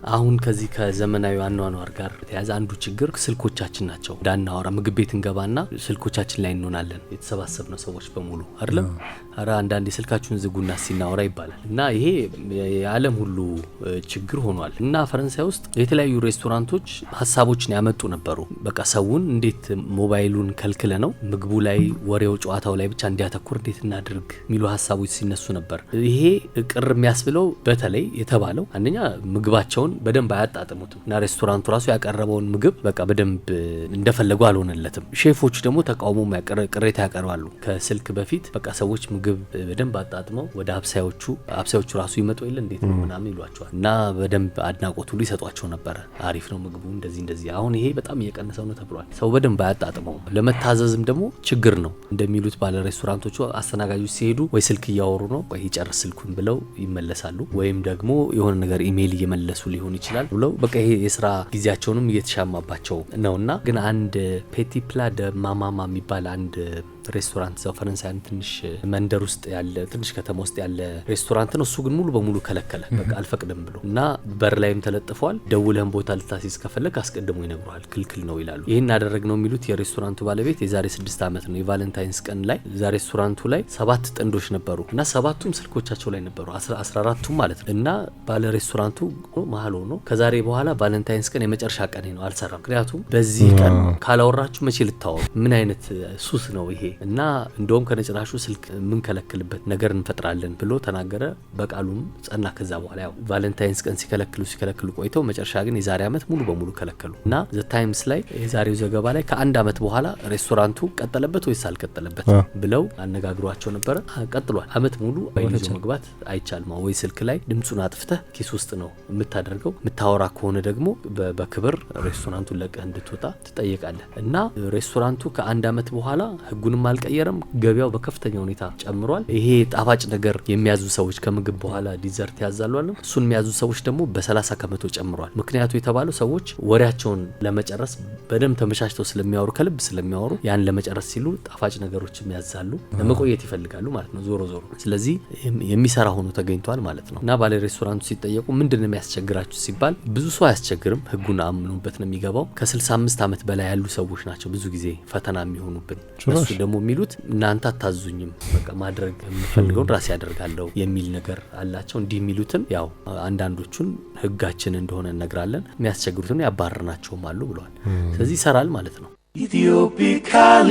አሁን ከዚህ ከዘመናዊ አኗኗር ጋር ተያያዘ አንዱ ችግር ስልኮቻችን ናቸው። ዳናወራ ምግብ ቤት እንገባና ስልኮቻችን ላይ እንሆናለን። የተሰባሰብነው ሰዎች በሙሉ አይደለም አራ አንዳንዴ ስልካችሁን ዝጉና ሲናወራ ይባላል እና ይሄ የዓለም ሁሉ ችግር ሆኗል። እና ፈረንሳይ ውስጥ የተለያዩ ሬስቶራንቶች ሐሳቦችን ያመጡ ነበሩ። በቃ ሰውን እንዴት ሞባይሉን ከልክለ ነው ምግቡ ላይ ወሬው ጨዋታው ላይ ብቻ እንዲያተኩር እንዴት እናድርግ ሚሉ ሐሳቦች ሲነሱ ነበር። ይሄ ቅር የሚያስብለው በተለይ የተባለው አንደኛ ምግባቸውን በደንብ አያጣጥሙትም እና ሬስቶራንቱ ራሱ ያቀረበውን ምግብ በቃ በደንብ እንደፈለጉ አልሆነለትም። ሼፎች ደግሞ ተቃውሞ ቅሬታ ያቀርባሉ። ከስልክ በፊት በቃ ሰዎች ምግብ በደንብ አጣጥመው ወደ አብሳዮቹ ራሱ ይመጡ ይል እንዴት ነው ምናምን ይሏቸዋል እና በደንብ አድናቆት ሁሉ ይሰጧቸው ነበር። አሪፍ ነው ምግቡ እንደዚህ። አሁን ይሄ በጣም እየቀነሰው ነው ተብሏል። ሰው በደንብ አያጣጥመው። ለመታዘዝም ደግሞ ችግር ነው እንደሚሉት ባለ ሬስቶራንቶቹ አስተናጋጆች ሲሄዱ ወይ ስልክ እያወሩ ነው ወይ ይጨርስ ስልኩን ብለው ይመለሳሉ፣ ወይም ደግሞ የሆነ ነገር ኢሜይል እየመለሱ ሊሆን ይችላል ብለው በቃ ይሄ የስራ ጊዜያቸውንም እየተሻማባቸው ነውና ግን አንድ ፔቲ ፕላ ደ ማማማ የሚባል አንድ ሬስቶራንት ዘው ፈረንሳይ ትንሽ መንደር ውስጥ ያለ ትንሽ ከተማ ውስጥ ያለ ሬስቶራንት ነው። እሱ ግን ሙሉ በሙሉ ከለከለ። በቃ አልፈቅድም ብሎ እና በር ላይም ተለጥፏል። ደውለህም ቦታ ልታሲዝ ከፈለክ አስቀድሞ ይነግሩሃል፣ ክልክል ነው ይላሉ። ይሄን አደረግነው የሚሉት የሬስቶራንቱ ባለቤት የዛሬ 6 ዓመት ነው የቫለንታይንስ ቀን ላይ ዛ ሬስቶራንቱ ላይ 7 ጥንዶች ነበሩ እና 7ቱም ስልኮቻቸው ላይ ነበሩ 14ቱም ማለት ነው። እና ባለ ሬስቶራንቱ መሀል ሆኖ ከዛሬ በኋላ ቫለንታይንስ ቀን የመጨረሻ ቀን ነው አልሰራም፣ ምክንያቱም በዚህ ቀን ካላወራችሁ መቼ ልታወሩ ምን አይነት ሱስ ነው ይሄ እና እንደውም ከነጭራሹ ስልክ ምን ከለክልበት ነገር እንፈጥራለን ብሎ ተናገረ። በቃሉም ጸና። ከዛ በኋላ ያው ቫለንታይንስ ቀን ሲከለክሉ ቆይተው መጨረሻ ግን የዛሬ ዓመት ሙሉ በሙሉ ከለከሉ እና ዘ ታይምስ ላይ የዛሬው ዘገባ ላይ ከአንድ ዓመት በኋላ ሬስቶራንቱ ቀጠለበት ወይስ አልቀጠለበት ብለው አነጋግሯቸው ነበረ። ቀጥሏል። ዓመት ሙሉ ባይዞ መግባት አይቻልም። ወይ ስልክ ላይ ድምጹን አጥፍተህ ኪስ ውስጥ ነው የምታደርገው። የምታወራ ከሆነ ደግሞ በክብር ሬስቶራንቱን ለቀህ እንድትወጣ ትጠየቃለህ። እና ሬስቶራንቱ ከአንድ ዓመት በኋላ ህጉንም አልቀየረም። ገበያው በከፍተኛ ሁኔታ ጨምሯል። ይሄ ጣፋጭ ነገር የሚያዙ ሰዎች ከምግብ በኋላ ዲዘርት ያዛሉ አለ። እሱን የሚያዙ ሰዎች ደግሞ በ30 ከመቶ ጨምሯል። ምክንያቱ የተባለው ሰዎች ወሬያቸውን ለመጨረስ በደንብ ተመቻችተው ስለሚያወሩ ከልብ ስለሚያወሩ ያን ለመጨረስ ሲሉ ጣፋጭ ነገሮች የሚያዛሉ ለመቆየት ይፈልጋሉ ማለት ነው ዞሮ። ስለዚህ የሚሰራ ሆኖ ተገኝቷል ማለት ነው። እና ባለ ሬስቶራንቱ ሲጠየቁ ምንድነው የሚያስቸግራችሁ ሲባል ብዙ ሰው አያስቸግርም፣ ህጉን አምኖበት ነው የሚገባው። ከ65 ዓመት በላይ ያሉ ሰዎች ናቸው ብዙ ጊዜ ፈተና የሚሆኑብን። እሱ ደግሞ የሚሉት እናንተ አታዙኝም፣ በቃ ማድረግ የምፈልገውን ራሴ ያደርጋለሁ የሚል ነገር አላቸው። እንዲህ የሚሉትን ያው አንዳንዶቹን ህጋችን እንደሆነ እነግራለን፣ የሚያስቸግሩትን ያባረርናቸውም አሉ ብለዋል። ስለዚህ ይሰራል ማለት ነው። ኢትዮፒካሊ